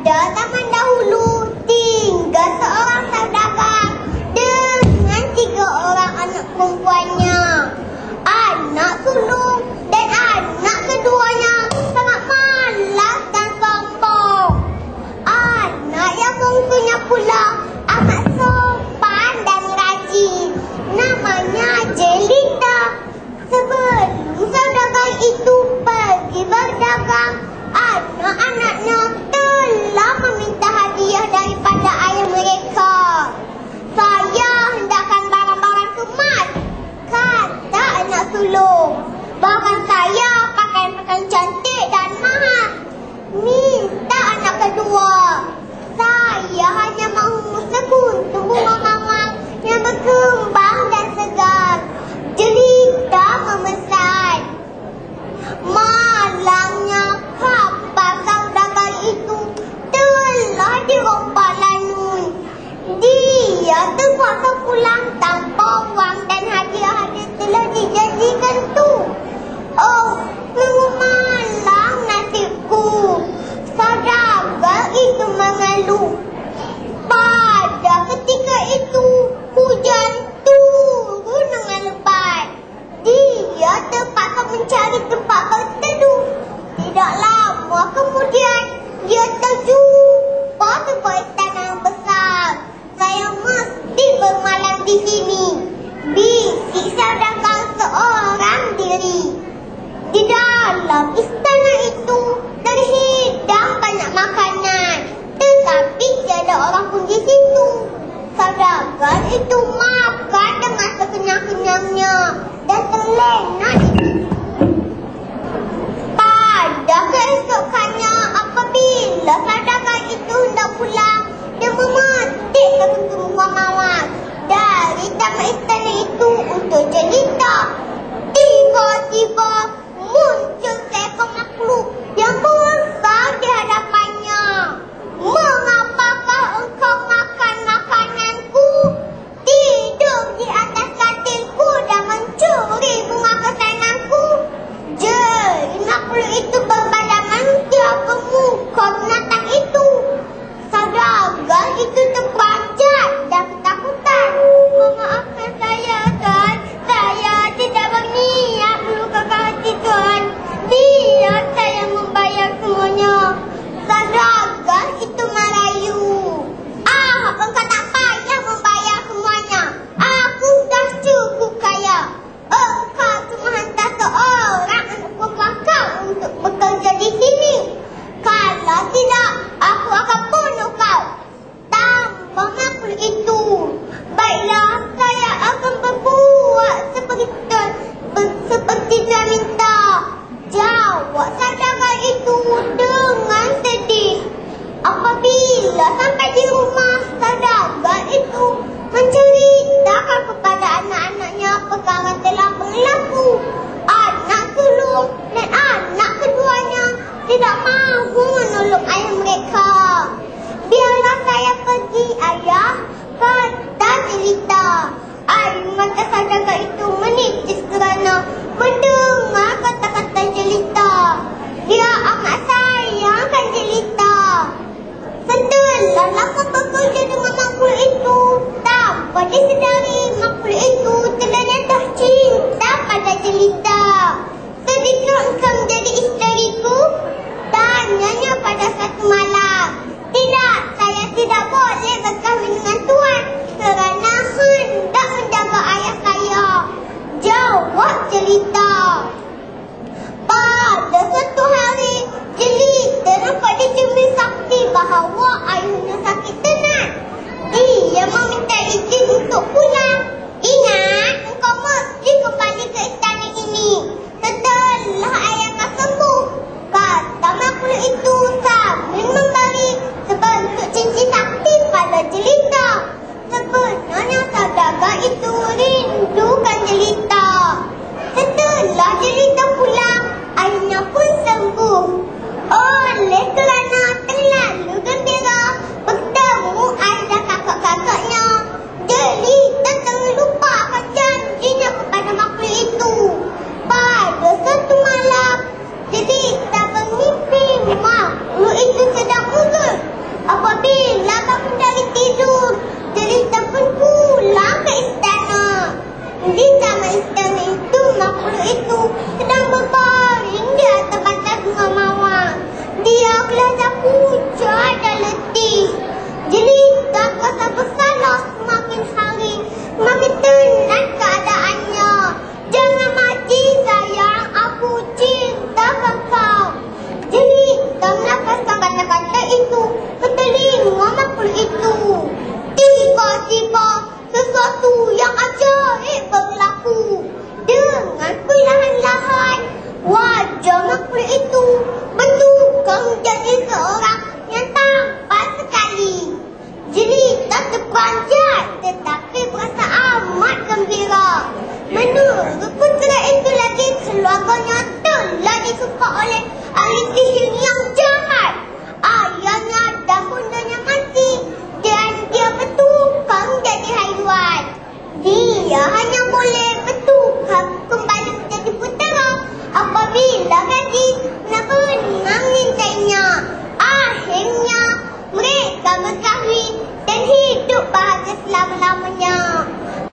Pada zaman dahulu tinggal seorang saudagar dengan 3 orang anak perempuannya. Anak sulung dan anak keduanya sangat malas dan sombong. Anak yang bungsunya pula amat sopan dan rajin. Namanya Jelita. Sebelum saudagar itu pergi berdagang, anak-anaknya telah meminta hadiah daripada ayah mereka. Saya hendakkan barang-barang kemas, kata anak sulung. Bahkan saya pakaian-pakaian cantik dan mahal, minta anak kedua. Saya hanya mahu sekuntum bunga mawar yang berkembang dan segar. Jelita memesan. Malangnya kapal saudagar itu telah dirompak lanun. Dia terpaksa pulang tanpa wang dan hadiah-hadiah telah dijanjikan tu. Oh, malang nasibku. Saudagar itu mengeluh. Pada ketika itu hujan turun dengan lebat. Dia terpaksa mencari tempat berteduh. Tidak lama kemudian dia terjumpa sebuah istana yang besar. Saya mesti bermalam di sini, bisik saudagar seorang diri. Di dalam istana itu terhidang banyak makanan, tetapi tiada orang pun di situ. Saudagar itu makan dengan sekenyang-kenyangnya dan terlena. Pada keesokannya, apabila saudagar itu hendak pulang, dia memetik sekuntum bunga mawar dari taman istana itu untuk Jelita. Tiba-tiba muncul seekor makhluk yang besar di hadapannya. Mengapakah engkau makan makananku, tidur di atas katilku dan mencuri bunga kesayanganku? dia hanya